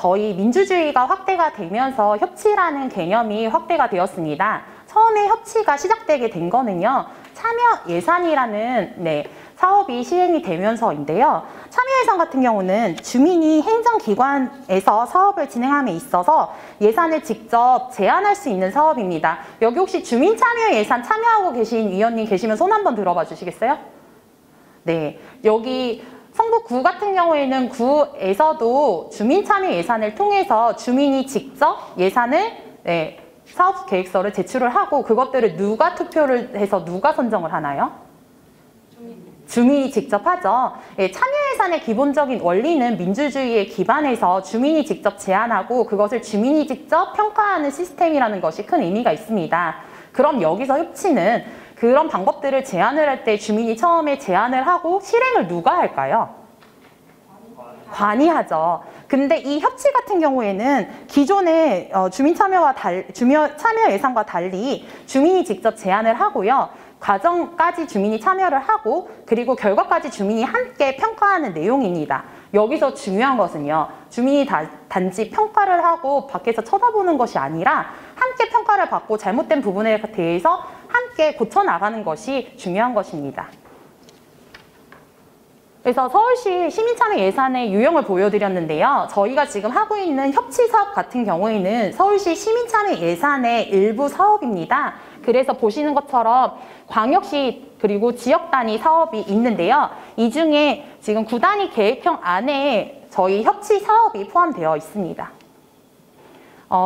저희 민주주의가 확대가 되면서 협치라는 개념이 확대가 되었습니다. 처음에 협치가 시작되게 된 거는요. 참여 예산이라는 사업이 시행이 되면서인데요. 참여 예산 같은 경우는 주민이 행정기관에서 사업을 진행함에 있어서 예산을 직접 제안할 수 있는 사업입니다. 여기 혹시 주민참여 예산 참여하고 계신 위원님 계시면 손 한번 들어봐 주시겠어요? 네, 여기 성북구 같은 경우에는 구에서도 주민참여 예산을 통해서 주민이 직접 예산을 사업 계획서를 제출을 하고 그것들을 누가 투표를 해서 누가 선정을 하나요? 주민이 직접 하죠. 참여 예산의 기본적인 원리는 민주주의에 기반해서 주민이 직접 제안하고 그것을 주민이 직접 평가하는 시스템이라는 것이 큰 의미가 있습니다. 그럼 여기서 협치는 그런 방법들을 제안을 할 때 주민이 처음에 제안을 하고 실행을 누가 할까요? 관이 하죠. 근데 이 협치 같은 경우에는 기존의 참여 예산과 달리 주민이 직접 제안을 하고요. 과정까지 주민이 참여를 하고 그리고 결과까지 주민이 함께 평가하는 내용입니다. 여기서 중요한 것은요. 주민이 단지 평가를 하고 밖에서 쳐다보는 것이 아니라 함께 평가를 받고 잘못된 부분에 대해서 함께 고쳐나가는 것이 중요한 것입니다. 그래서 서울시 시민참여 예산의 유형을 보여드렸는데요. 저희가 지금 하고 있는 협치 사업 같은 경우에는 서울시 시민참여 예산의 일부 사업입니다. 그래서 보시는 것처럼 광역시 그리고 지역 단위 사업이 있는데요. 이 중에 지금 구단위 계획형 안에 저희 협치 사업이 포함되어 있습니다.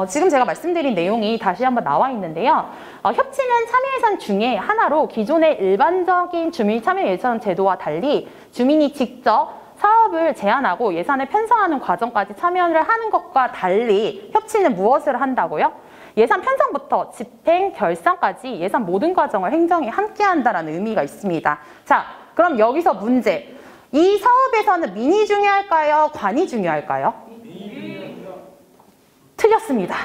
지금 제가 말씀드린 내용이 다시 한번 나와 있는데요. 협치는 참여예산 중에 하나로 기존의 일반적인 주민참여예산 제도와 달리 주민이 직접 사업을 제안하고 예산을 편성하는 과정까지 참여를 하는 것과 달리 협치는 무엇을 한다고요? 예산 편성부터 집행, 결산까지 예산 모든 과정을 행정이 함께 한다는 의미가 있습니다. 자, 그럼 여기서 문제. 이 사업에서는 민이 중요할까요? 관이 중요할까요? 틀렸습니다.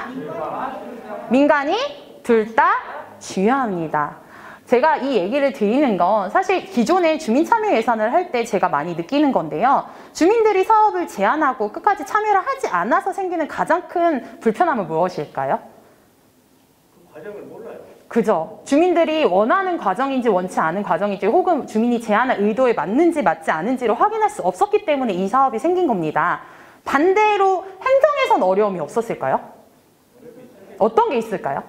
민간이 둘 다 중요합니다. 제가 이 얘기를 드리는 건 사실 기존에 주민참여 예산을 할 때 제가 많이 느끼는 건데요. 주민들이 사업을 제안하고 끝까지 참여를 하지 않아서 생기는 가장 큰 불편함은 무엇일까요? 그 과정을 몰라요. 그죠. 주민들이 원하는 과정인지 원치 않은 과정인지 혹은 주민이 제안한 의도에 맞는지 맞지 않은지를 확인할 수 없었기 때문에 이 사업이 생긴 겁니다. 반대로 행정에선 어려움이 없었을까요? 어떤 게 있을까요?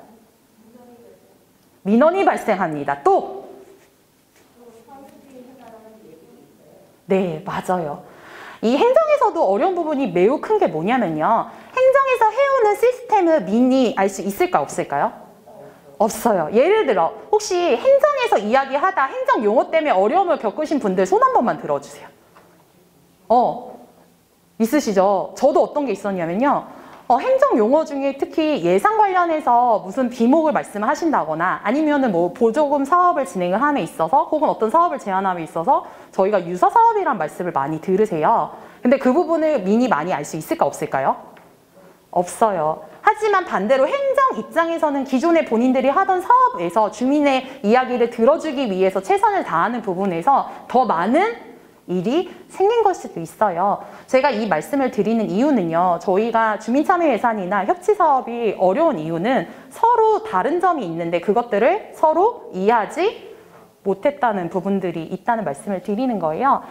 민원이 발생합니다. 또? 네, 맞아요. 이 행정에서도 어려운 부분이 매우 큰 게 뭐냐면요. 행정에서 해오는 시스템을 민이 알 수 있을까 없을까요? 없어요. 예를 들어 혹시 행정에서 이야기하다 행정 용어 때문에 어려움을 겪으신 분들 손 한 번만 들어주세요. 있으시죠? 저도 어떤 게 있었냐면요. 행정 용어 중에 특히 예산 관련해서 무슨 비목을 말씀하신다거나 아니면은 뭐 보조금 사업을 진행을 함에 있어서 혹은 어떤 사업을 제안함에 있어서 저희가 유사 사업이란 말씀을 많이 들으세요. 근데 그 부분을 민이 많이 알 수 있을까 없을까요? 없어요. 하지만 반대로 행정 입장에서는 기존에 본인들이 하던 사업에서 주민의 이야기를 들어주기 위해서 최선을 다하는 부분에서 더 많은 일이 생긴 걸 수도 있어요. 제가 이 말씀을 드리는 이유는요. 저희가 주민참여 예산이나 협치 사업이 어려운 이유는 서로 다른 점이 있는데 그것들을 서로 이해하지 못했다는 부분들이 있다는 말씀을 드리는 거예요.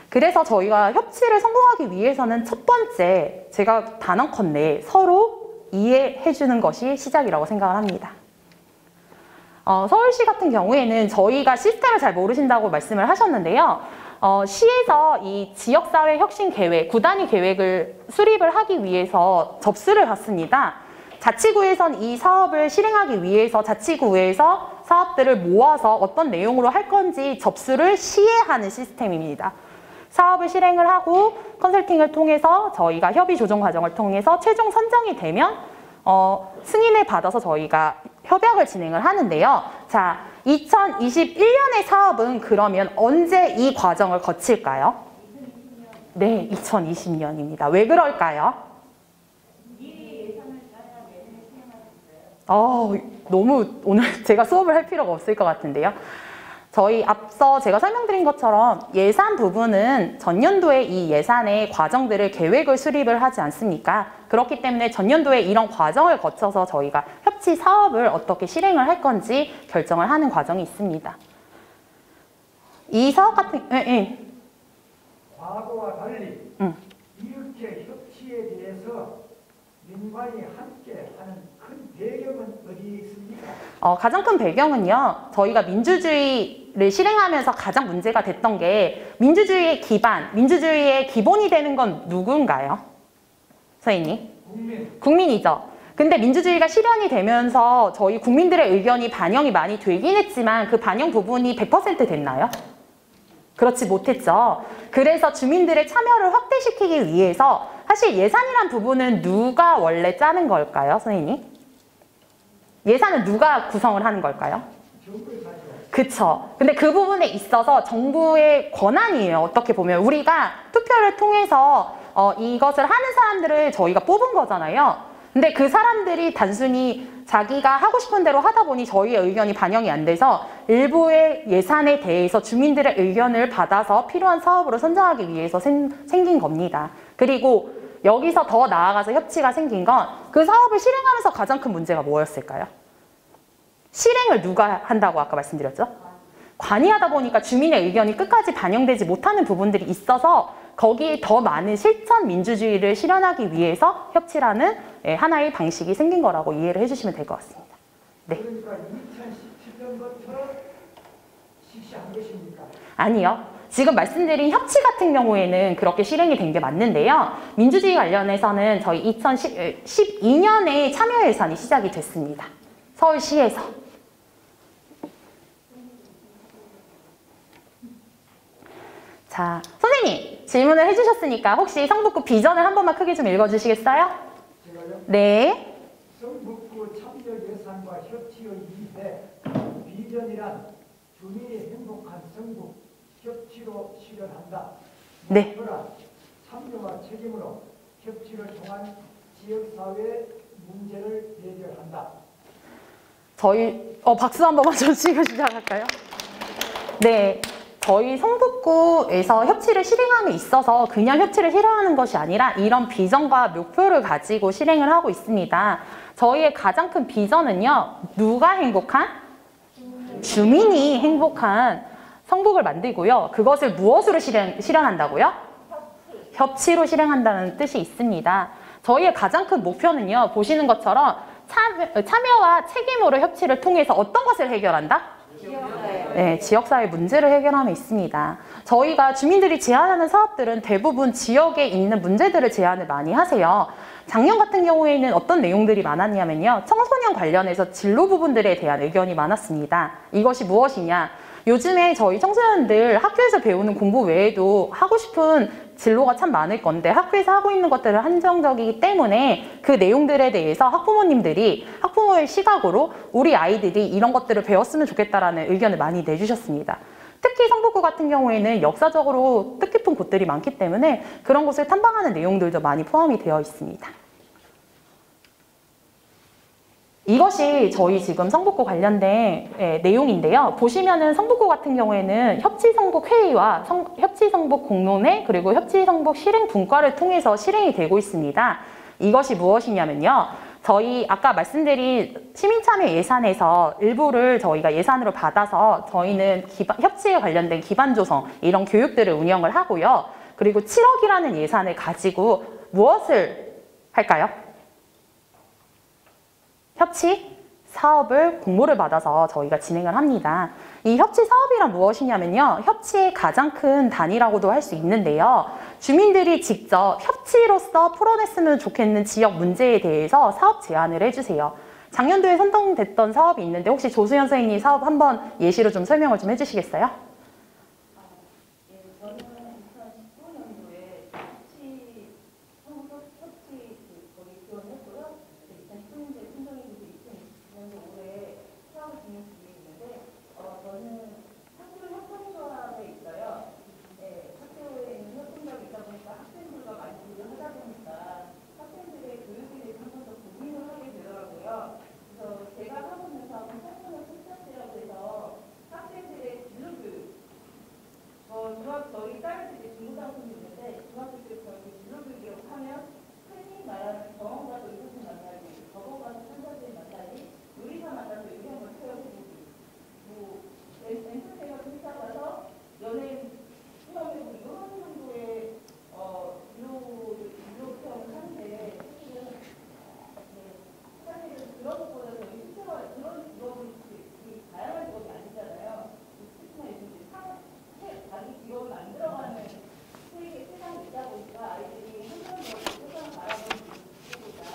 그래서 저희가 협치를 성공하기 위해서는 첫 번째, 제가 단언컨대 서로 이해해 주는 것이 시작이라고 생각을 합니다. 서울시 같은 경우에는 저희가 시스템을 잘 모르신다고 말씀을 하셨는데요. 시에서 이 지역사회 혁신 계획, 구단위 계획을 수립을 하기 위해서 접수를 받습니다. 자치구에선 이 사업을 실행하기 위해서 자치구에서 사업들을 모아서 어떤 내용으로 할 건지 접수를 시에 하는 시스템입니다. 사업을 실행을 하고 컨설팅을 통해서 저희가 협의 조정 과정을 통해서 최종 선정이 되면 승인을 받아서 저희가 협약을 진행을 하는데요. 자, 2021년의 사업은 그러면 언제 이 과정을 거칠까요? 네, 2020년입니다. 왜 그럴까요? 너무 오늘 제가 수업을 할 필요가 없을 것 같은데요. 저희 앞서 제가 설명드린 것처럼 예산 부분은 전년도에 이 예산의 과정들을 계획을 수립을 하지 않습니까? 그렇기 때문에 전년도에 이런 과정을 거쳐서 저희가 협치 사업을 어떻게 실행을 할 건지 결정을 하는 과정이 있습니다. 이 사업 같은, 과거와 달리 이렇게 협치에 대해서 민관이 함께 하는 큰 배경은 어디 있습니까? 가장 큰 배경은요, 저희가 민주주의를 실행하면서 가장 문제가 됐던 게 민주주의의 기반, 민주주의의 기본이 되는 건 누군가요? 선생님? 국민이죠. 근데 민주주의가 실현이 되면서 저희 국민들의 의견이 반영이 많이 되긴 했지만 그 반영 부분이 100% 됐나요? 그렇지 못했죠. 그래서 주민들의 참여를 확대시키기 위해서 사실 예산이란 부분은 누가 원래 짜는 걸까요, 선생님? 예산은 누가 구성을 하는 걸까요? 그쵸. 근데 그 부분에 있어서 정부의 권한이에요. 어떻게 보면 우리가 투표를 통해서 이것을 하는 사람들을 저희가 뽑은 거잖아요. 근데 그 사람들이 단순히 자기가 하고 싶은 대로 하다 보니 저희의 의견이 반영이 안 돼서 일부의 예산에 대해서 주민들의 의견을 받아서 필요한 사업으로 선정하기 위해서 생긴 겁니다. 그리고 여기서 더 나아가서 협치가 생긴 건 그 사업을 실행하면서 가장 큰 문제가 뭐였을까요? 실행을 누가 한다고 아까 말씀드렸죠? 관이하다 보니까 주민의 의견이 끝까지 반영되지 못하는 부분들이 있어서 거기에 더 많은 실천 민주주의를 실현하기 위해서 협치라는 하나의 방식이 생긴 거라고 이해를 해주시면 될 것 같습니다. 네. 그러니까 2017년부터 실시한 것입니까? 아니요. 지금 말씀드린 협치 같은 경우에는 그렇게 실행이 된 게 맞는데요. 민주주의 관련해서는 저희 2012년에 참여 예산이 시작이 됐습니다. 서울시에서. 자, 선생님 질문을 해주셨으니까 혹시 성북구 비전을 한 번만 크게 좀 읽어주시겠어요? 제가요? 네. 성북구 참여 예산과 협치의 이해 비전이란 주민이 행복한 성북 협치로 실현한다. 네. 목표란 참여와 책임으로 협치를 통한 지역사회 문제를 해결한다. 저희 박수 한 번만 좀 치고 시작할까요? 네. 저희 성북구에서 협치를 실행함에 있어서 그냥 협치를 실행하는 것이 아니라 이런 비전과 목표를 가지고 실행을 하고 있습니다. 저희의 가장 큰 비전은요. 누가 행복한? 주민이 행복한 성북을 만들고요. 그것을 무엇으로 실현한다고요? 협치로 실행한다는 뜻이 있습니다. 저희의 가장 큰 목표는요. 보시는 것처럼 참여와 책임으로 협치를 통해서 어떤 것을 해결한다? 네, 지역사회 문제를 해결함에 있습니다. 저희가 주민들이 제안하는 사업들은 대부분 지역에 있는 문제들을 제안을 많이 하세요. 작년 같은 경우에는 어떤 내용들이 많았냐면요. 청소년 관련해서 진로 부분들에 대한 의견이 많았습니다. 이것이 무엇이냐? 요즘에 저희 청소년들 학교에서 배우는 공부 외에도 하고 싶은 진로가 참 많을 건데 학교에서 하고 있는 것들은 한정적이기 때문에 그 내용들에 대해서 학부모님들이 학부모의 시각으로 우리 아이들이 이런 것들을 배웠으면 좋겠다라는 의견을 많이 내주셨습니다. 특히 성북구 같은 경우에는 역사적으로 뜻깊은 곳들이 많기 때문에 그런 곳을 탐방하는 내용들도 많이 포함이 되어 있습니다. 이것이 저희 지금 성북구 관련된 내용인데요. 보시면은 성북구 같은 경우에는 협치성북회의와 협치성북공론회 그리고 협치성북 실행분과를 통해서 실행이 되고 있습니다. 이것이 무엇이냐면요. 저희 아까 말씀드린 시민참여 예산에서 일부를 저희가 예산으로 받아서 저희는 협치에 관련된 기반 조성 이런 교육들을 운영을 하고요. 그리고 7억이라는 예산을 가지고 무엇을 할까요? 협치 사업을 공모를 받아서 저희가 진행을 합니다. 이 협치 사업이란 무엇이냐면요. 협치의 가장 큰 단위라고도 할 수 있는데요. 주민들이 직접 협치로서 풀어냈으면 좋겠는 지역 문제에 대해서 사업 제안을 해주세요. 작년도에 선정됐던 사업이 있는데 혹시 조수연 선생님 사업 한번 예시로 좀 설명을 좀 해주시겠어요? 제가 하고 있는 사업은 청소년 특별대라고 해서 학생들의 진로 저희 딸들이 중고등학생이 있는데 중학교 때부터 진로교육이라고 하면 흔히 말하는 병원 가서 의사생 만나기, 법원 가서 판사들 만나기, 요리사 만나서 요리학원 체험해보기, 뭐 엔터테인 같은 회사 가서 연예인 체험해보기 이런 정도의 진로 체험을 하는데 사실은 그런 것보다 저희 스스로 그런 직업은 다양한 직업이 아니잖아요. 특히나 요즘 자기 직업을 만들어가는 세상이 있다 보니까 아이들이 한편으로 세상을 바라보는 것보다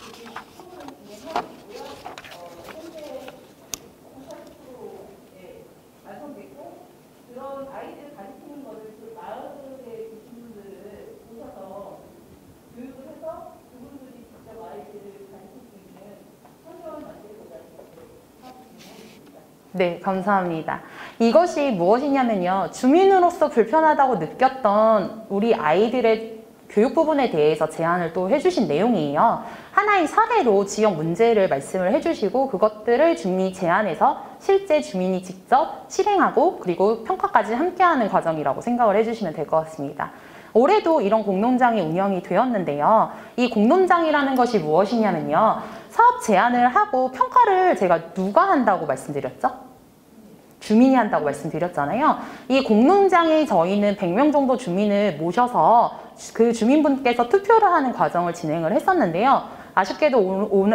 되게 충분한 진행하고요. 현재 40%에 완성됐고 그런 아이들을 가르치는 것을 그 마을의 교수님들을 오셔서 교육을 해서 그분들이 직접 아이들을 가르칠 수 있는 환경을 만들고자 하고 있습니다. 네, 감사합니다. 이것이 무엇이냐면요. 주민으로서 불편하다고 느꼈던 우리 아이들의 교육 부분에 대해서 제안을 또 해주신 내용이에요. 하나의 사례로 지역 문제를 말씀을 해주시고 그것들을 주민이 제안해서 실제 주민이 직접 실행하고 그리고 평가까지 함께하는 과정이라고 생각을 해주시면 될 것 같습니다. 올해도 이런 공농장이 운영이 되었는데요. 이 공농장이라는 것이 무엇이냐면요. 사업 제안을 하고 평가를 제가 누가 한다고 말씀드렸죠? 주민이 한다고 말씀드렸잖아요. 이 공농장에 저희는 100명 정도 주민을 모셔서 그 주민분께서 투표를 하는 과정을 진행을 했었는데요. 아쉽게도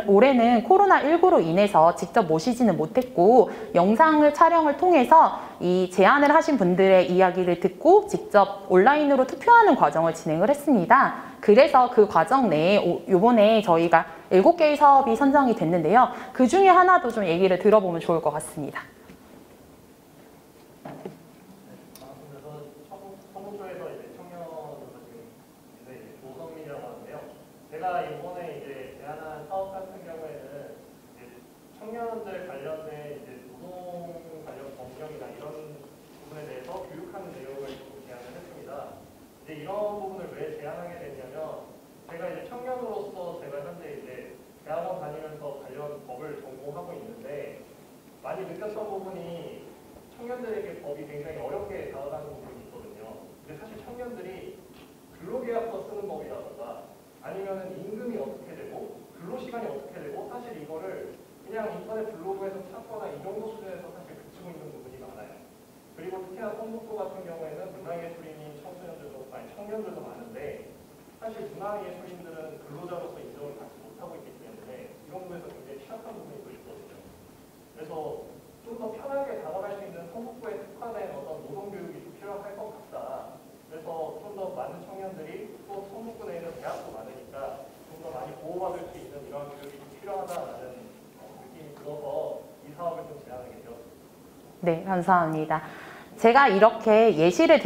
올해는 코로나19로 인해서 직접 모시지는 못했고 영상을 촬영을 통해서 이 제안을 하신 분들의 이야기를 듣고 직접 온라인으로 투표하는 과정을 진행을 했습니다. 그래서 그 과정 내에 이번에 저희가 7개의 사업이 선정이 됐는데요. 그 중에 하나도 좀 얘기를 들어보면 좋을 것 같습니다. 제가 이번에 이제 제안한 사업 같은 경우에는 청년들 관련된 이제 노동 관련 법령이나 이런 부분에 대해서 교육하는 내용을 제안을 했습니다. 이제 이런 부분을 왜 제안하게 됐냐면 제가 이제 청년으로서 제가 현재 이제 대학원 다니면서 관련 법을 전공하고 있는데 많이 느꼈던 부분이 청년들에게 법이 굉장히 어렵게 다가가는 부분이 있거든요. 근데 사실 청년들이 근로계약서 쓰는 법이라든가 아니면은 임금이 어떻게 되고 근로시간이 어떻게 되고 사실 이거를 그냥 인터넷 블로그에서 찾거나 이 정도 수준에서 사실 그치고 있는 부분이 많아요. 그리고 특히나 성북구 같은 경우에는 문화예술인인 청년들도 많은데 사실 문화예술인들은 근로자로서 인정을 받지 못하고 있기 때문에 이런 부분에서 굉장히 취약한 부분이 또 있거든요. 그래서 좀 더 편하게 다가갈 수 있는 성북구에 특화된 어떤 노동교육이 필요할 것 같다. 그래서 좀 더 많은 청년들이 또 성북구 내에는 대학도 많으니까 좀 더 많이 보호받을 수 있는 이런 교육이 필요하다라는 느낌이 들어서 이 사업을 좀 제안하게 되었습니다. 네, 감사합니다. 제가 이렇게 예시를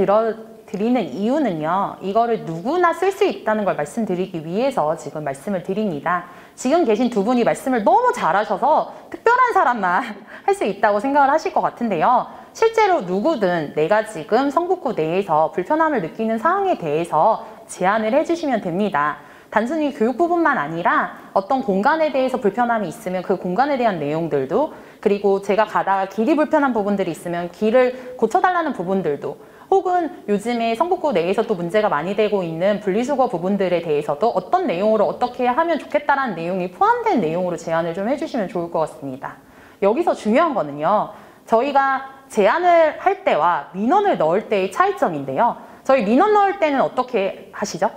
드리는 이유는요. 이거를 누구나 쓸 수 있다는 걸 말씀드리기 위해서 지금 말씀을 드립니다. 지금 계신 두 분이 말씀을 너무 잘하셔서 특별한 사람만 할 수 있다고 생각을 하실 것 같은데요. 실제로 누구든 내가 지금 성북구 내에서 불편함을 느끼는 사항에 대해서 제안을 해주시면 됩니다. 단순히 교육 부분만 아니라 어떤 공간에 대해서 불편함이 있으면 그 공간에 대한 내용들도 그리고 제가 가다가 길이 불편한 부분들이 있으면 길을 고쳐달라는 부분들도 혹은 요즘에 성북구 내에서 또 문제가 많이 되고 있는 분리수거 부분들에 대해서도 어떤 내용으로 어떻게 하면 좋겠다라는 내용이 포함된 내용으로 제안을 좀 해주시면 좋을 것 같습니다. 여기서 중요한 거는요. 저희가 제안을 할 때와 민원을 넣을 때의 차이점인데요. 저희 민원 넣을 때는 어떻게 하시죠?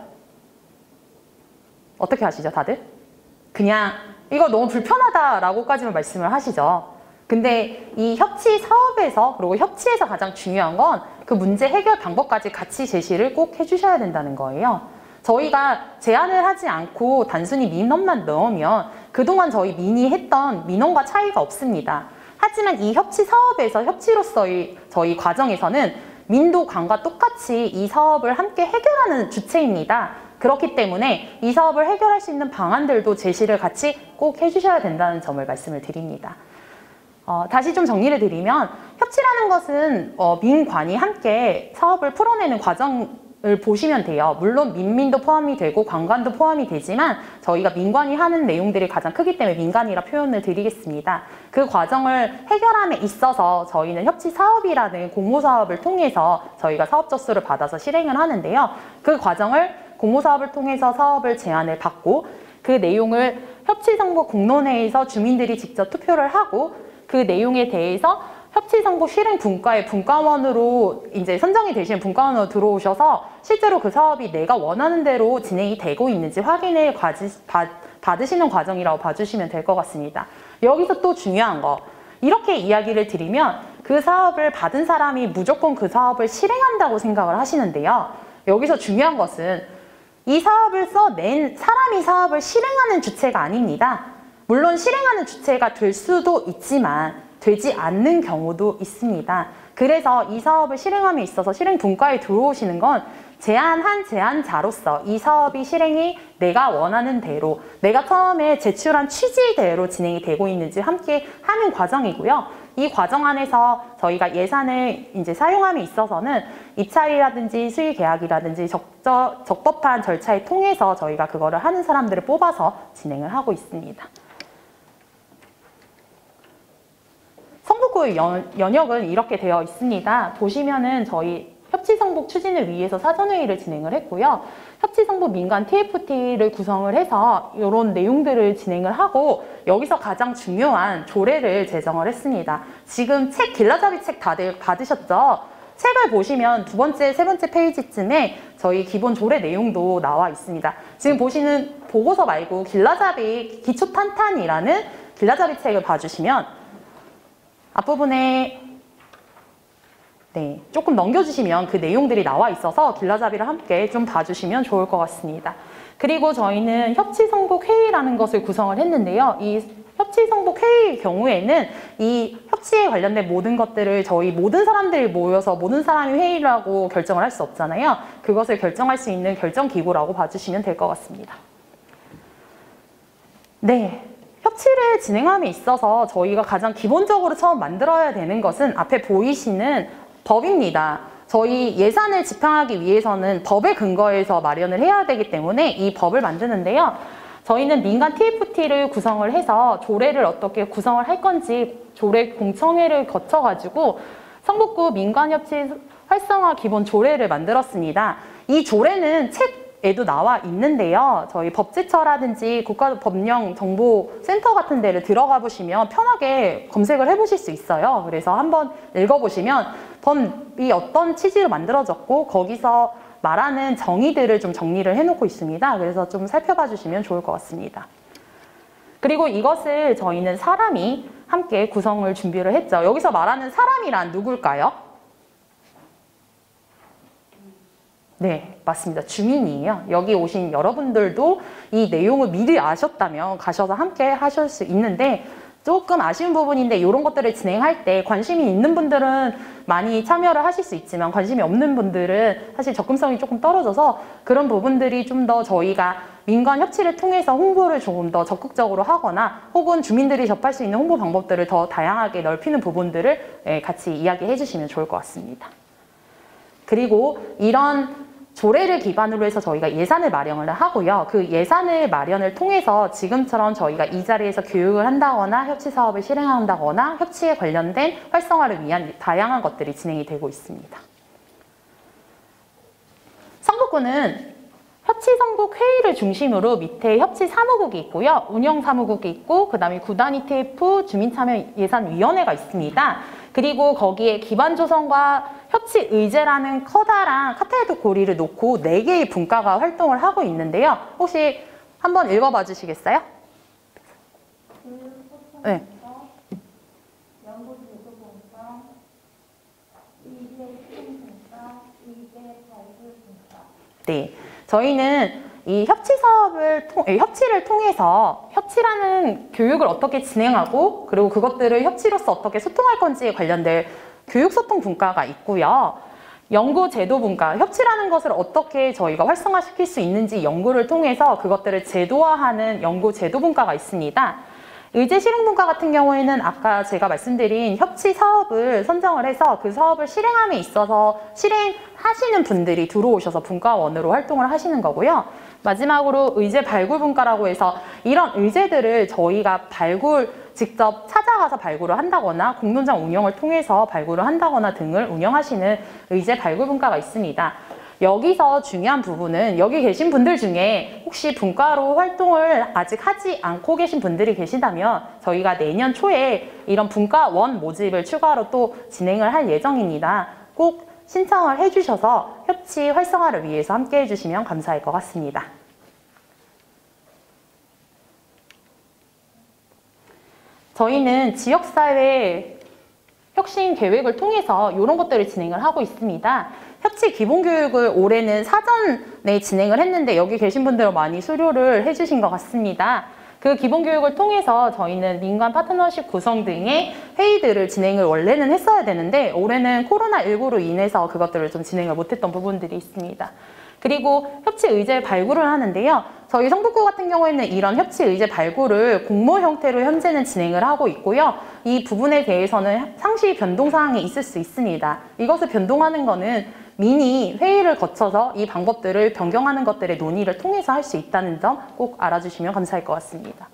어떻게 하시죠, 다들? 그냥 이거 너무 불편하다라고까지만 말씀을 하시죠. 근데 이 협치 사업에서 그리고 협치에서 가장 중요한 건 그 문제 해결 방법까지 같이 제시를 꼭 해주셔야 된다는 거예요. 저희가 제안을 하지 않고 단순히 민원만 넣으면 그동안 저희 민이 했던 민원과 차이가 없습니다. 하지만 이 협치 사업에서 협치로서의 저희 과정에서는 민도 관과 똑같이 이 사업을 함께 해결하는 주체입니다. 그렇기 때문에 이 사업을 해결할 수 있는 방안들도 제시를 같이 꼭 해주셔야 된다는 점을 말씀을 드립니다. 다시 좀 정리를 드리면 협치라는 것은 민관이 함께 사업을 풀어내는 과정 보시면 돼요. 물론 민민도 포함이 되고 관관도 포함이 되지만 저희가 민관이 하는 내용들이 가장 크기 때문에 민관이라 표현을 드리겠습니다. 그 과정을 해결함에 있어서 저희는 협치사업이라는 공모사업을 통해서 저희가 사업저수를 받아서 실행을 하는데요. 그 과정을 공모사업을 통해서 사업을 제안을 받고 그 내용을 협치정보 공론회에서 주민들이 직접 투표를 하고 그 내용에 대해서 협치정보 실행 분과의 분과원으로 이제 선정이 되시는 분과원으로 들어오셔서 실제로 그 사업이 내가 원하는 대로 진행이 되고 있는지 확인을 받으시는 과정이라고 봐주시면 될 것 같습니다. 여기서 또 중요한 거, 이렇게 이야기를 드리면 그 사업을 받은 사람이 무조건 그 사업을 실행한다고 생각을 하시는데요. 여기서 중요한 것은 이 사업을 써낸 사람이 사업을 실행하는 주체가 아닙니다. 물론 실행하는 주체가 될 수도 있지만 되지 않는 경우도 있습니다. 그래서 이 사업을 실행함에 있어서 실행 분과에 들어오시는 건 제안한 제안자로서 이 사업이 실행이 내가 원하는 대로, 내가 처음에 제출한 취지대로 진행이 되고 있는지 함께 하는 과정이고요. 이 과정 안에서 저희가 예산을 이제 사용함에 있어서는 입찰이라든지 수의 계약이라든지 적법한 절차에 통해서 저희가 그거를 하는 사람들을 뽑아서 진행을 하고 있습니다. 성북구 연역은 이렇게 되어 있습니다. 보시면은 저희 협치성북 추진을 위해서 사전회의를 진행을 했고요. 협치성북 민간 TFT를 구성을 해서 이런 내용들을 진행을 하고 여기서 가장 중요한 조례를 제정을 했습니다. 지금 책 길라잡이 책 다들 받으셨죠? 책을 보시면 두 번째, 세 번째 페이지쯤에 저희 기본 조례 내용도 나와 있습니다. 지금 보시는 보고서 말고 길라잡이 기초탄탄이라는 길라잡이 책을 봐주시면 앞부분에 조금 넘겨주시면 그 내용들이 나와 있어서 길라잡이를 함께 좀 봐주시면 좋을 것 같습니다. 그리고 저희는 협치성북회의라는 것을 구성을 했는데요. 이 협치성북회의 경우에는 이 협치에 관련된 모든 것들을 저희 모든 사람들이 모여서 모든 사람이 회의를 하고 결정을 할 수 없잖아요. 그것을 결정할 수 있는 결정기구라고 봐주시면 될 것 같습니다. 네. 협치를 진행함에 있어서 저희가 가장 기본적으로 처음 만들어야 되는 것은 앞에 보이시는 법입니다. 저희 예산을 집행하기 위해서는 법에 근거해서 마련을 해야 되기 때문에 이 법을 만드는데요. 저희는 민간 TFT를 구성을 해서 조례를 어떻게 구성을 할 건지 조례 공청회를 거쳐가지고 성북구 민간협치 활성화 기본 조례를 만들었습니다. 이 조례는 책에도 나와 있는데요. 저희 법제처라든지 국가법령정보센터 같은 데를 들어가 보시면 편하게 검색을 해보실 수 있어요. 그래서 한번 읽어보시면 법이 어떤 취지로 만들어졌고 거기서 말하는 정의들을 좀 정리를 해놓고 있습니다. 그래서 좀 살펴봐 주시면 좋을 것 같습니다. 그리고 이것을 저희는 사람이 함께 구성을 준비를 했죠. 여기서 말하는 사람이란 누굴까요? 네, 맞습니다. 주민이에요. 여기 오신 여러분들도 이 내용을 미리 아셨다면 가셔서 함께 하실 수 있는데 조금 아쉬운 부분인데 이런 것들을 진행할 때 관심이 있는 분들은 많이 참여를 하실 수 있지만 관심이 없는 분들은 사실 접근성이 조금 떨어져서 그런 부분들이 좀 더 저희가 민간 협치를 통해서 홍보를 조금 더 적극적으로 하거나 혹은 주민들이 접할 수 있는 홍보 방법들을 더 다양하게 넓히는 부분들을 같이 이야기해 주시면 좋을 것 같습니다. 그리고 이런 조례를 기반으로 해서 저희가 예산을 마련을 하고요. 그 예산을 마련을 통해서 지금처럼 저희가 이 자리에서 교육을 한다거나 협치 사업을 실행한다거나 협치에 관련된 활성화를 위한 다양한 것들이 진행이 되고 있습니다. 성북구는 협치성북회의를 중심으로 밑에 협치사무국이 있고요. 운영사무국이 있고 그 다음에 구단위 TF 주민참여예산위원회가 있습니다. 그리고 거기에 기반조성과 협치의제라는 커다란 카테고리를 놓고 4개의 분과가 활동을 하고 있는데요. 혹시 한번 읽어봐 주시겠어요? 네. 네. 저희는 이 협치를 통해서 협치라는 교육을 어떻게 진행하고 그리고 그것들을 협치로서 어떻게 소통할 건지에 관련된 교육소통 분과가 있고요. 연구 제도 분과, 협치라는 것을 어떻게 저희가 활성화시킬 수 있는지 연구를 통해서 그것들을 제도화하는 연구 제도 분과가 있습니다. 의제 실행분과 같은 경우에는 아까 제가 말씀드린 협치 사업을 선정을 해서 그 사업을 실행함에 있어서 실행하시는 분들이 들어오셔서 분과원으로 활동을 하시는 거고요. 마지막으로 의제 발굴분과라고 해서 이런 의제들을 저희가 직접 찾아가서 발굴을 한다거나 공론장 운영을 통해서 발굴을 한다거나 등을 운영하시는 의제 발굴분과가 있습니다. 여기서 중요한 부분은 여기 계신 분들 중에 혹시 분과로 활동을 아직 하지 않고 계신 분들이 계시다면 저희가 내년 초에 이런 분과원 모집을 추가로 또 진행을 할 예정입니다. 꼭 신청을 해주셔서 협치 활성화를 위해서 함께 해주시면 감사할 것 같습니다. 저희는 지역사회 혁신 계획을 통해서 이런 것들을 진행을 하고 있습니다. 협치 기본교육을 올해는 사전에 진행을 했는데 여기 계신 분들은 많이 수료를 해주신 것 같습니다. 그 기본교육을 통해서 저희는 민관 파트너십 구성 등의 회의들을 진행을 원래는 했어야 되는데 올해는 코로나19로 인해서 그것들을 좀 진행을 못했던 부분들이 있습니다. 그리고 협치 의제 발굴을 하는데요. 저희 성북구 같은 경우에는 이런 협치 의제 발굴을 공모 형태로 현재는 진행을 하고 있고요. 이 부분에 대해서는 상시 변동 사항이 있을 수 있습니다. 이것을 변동하는 거는 미니 회의를 거쳐서 이 방법들을 변경하는 것들의 논의를 통해서 할 수 있다는 점 꼭 알아주시면 감사할 것 같습니다.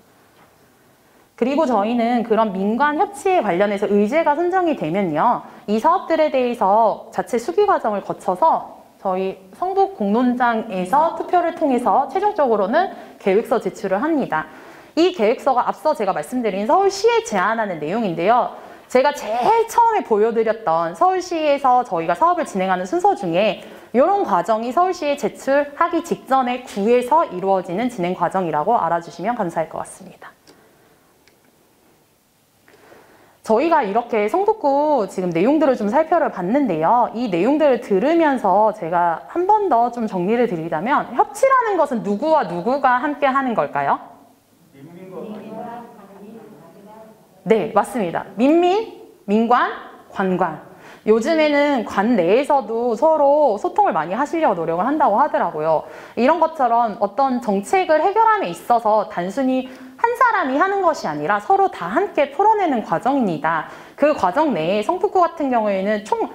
그리고 저희는 그런 민관 협치에 관련해서 의제가 선정이 되면요. 이 사업들에 대해서 자체 수기 과정을 거쳐서 저희 성북 공론장에서 투표를 통해서 최종적으로는 계획서 제출을 합니다. 이 계획서가 앞서 제가 말씀드린 서울시에 제안하는 내용인데요. 제가 제일 처음에 보여드렸던 서울시에서 저희가 사업을 진행하는 순서 중에 이런 과정이 서울시에 제출하기 직전에 구에서 이루어지는 진행 과정이라고 알아주시면 감사할 것 같습니다. 저희가 이렇게 성북구 지금 내용들을 좀 살펴봤는데요. 이 내용들을 들으면서 제가 한 번 더 좀 정리를 드리자면 협치라는 것은 누구와 누구가 함께 하는 걸까요? 네, 맞습니다. 민관, 관관. 요즘에는 관 내에서도 서로 소통을 많이 하시려고 노력을 한다고 하더라고요. 이런 것처럼 어떤 정책을 해결함에 있어서 단순히 한 사람이 하는 것이 아니라 서로 다 함께 풀어내는 과정입니다. 그 과정 내에 성북구 같은 경우에는 총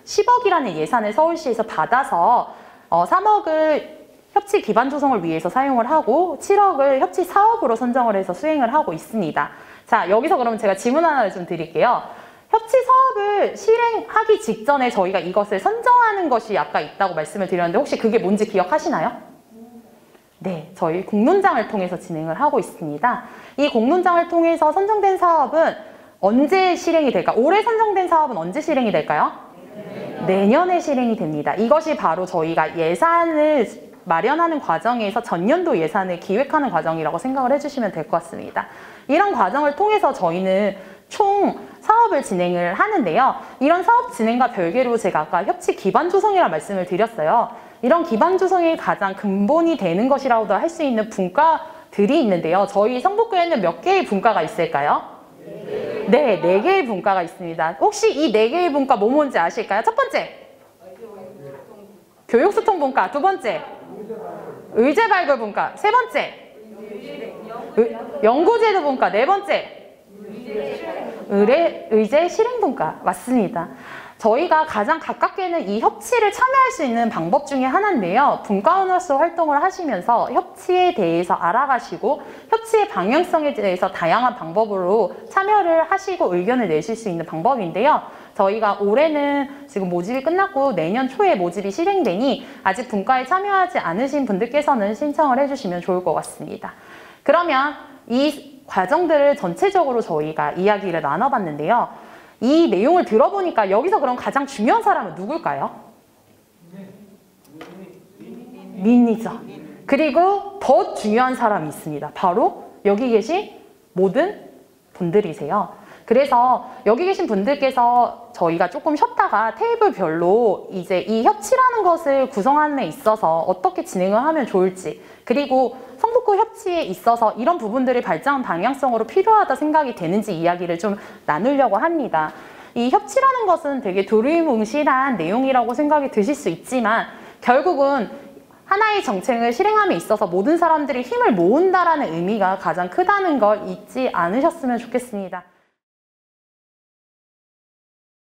10억이라는 예산을 서울시에서 받아서 3억을 협치 기반 조성을 위해서 사용을 하고 7억을 협치 사업으로 선정을 해서 수행을 하고 있습니다. 자, 여기서 그러면 제가 질문 하나를 좀 드릴게요. 협치 사업을 실행하기 직전에 저희가 이것을 선정하는 것이 아까 있다고 말씀을 드렸는데 혹시 그게 뭔지 기억하시나요? 네, 저희 공론장을 통해서 진행을 하고 있습니다. 이 공론장을 통해서 선정된 사업은 언제 실행이 될까? 올해 선정된 사업은 언제 실행이 될까요? 내년에 실행이 됩니다. 이것이 바로 저희가 예산을 마련하는 과정에서 전년도 예산을 기획하는 과정이라고 생각을 해주시면 될 것 같습니다. 이런 과정을 통해서 저희는 총 사업을 진행을 하는데요. 이런 사업 진행과 별개로 제가 아까 협치 기반 조성이라는 말씀을 드렸어요. 이런 기반 조성이 가장 근본이 되는 것이라고도 할 수 있는 분과들이 있는데요. 저희 성북구에는 몇 개의 분과가 있을까요? 네, 4개의 분과가 있습니다. 혹시 이 4개의 분과 뭐 뭔지 아실까요? 첫 번째, 교육소통분과. 두 번째, 의제발굴분과. 세 번째, 연구제도분과. 네 번째, 의제실행분과. 맞습니다. 저희가 가장 가깝게는 이 협치를 참여할 수 있는 방법 중에 하나인데요. 분과원으로서 활동을 하시면서 협치에 대해서 알아가시고 협치의 방향성에 대해서 다양한 방법으로 참여를 하시고 의견을 내실 수 있는 방법인데요. 저희가 올해는 지금 모집이 끝났고 내년 초에 모집이 실행되니 아직 분과에 참여하지 않으신 분들께서는 신청을 해주시면 좋을 것 같습니다. 그러면 이 과정들을 전체적으로 저희가 이야기를 나눠봤는데요. 이 내용을 들어보니까 여기서 그럼 가장 중요한 사람은 누굴까요? 민이죠. 그리고 더 중요한 사람이 있습니다. 바로 여기 계신 모든 분들이세요. 그래서 여기 계신 분들께서 저희가 조금 쉬었다가 테이블별로 이제 이 협치라는 것을 구성하는 데 있어서 어떻게 진행을 하면 좋을지, 그리고 성북구 협치에 있어서 이런 부분들이 발전 방향성으로 필요하다 생각이 되는지 이야기를 좀 나누려고 합니다. 이 협치라는 것은 되게 두루뭉실한 내용이라고 생각이 드실 수 있지만 결국은 하나의 정책을 실행함에 있어서 모든 사람들이 힘을 모은다라는 의미가 가장 크다는 걸 잊지 않으셨으면 좋겠습니다.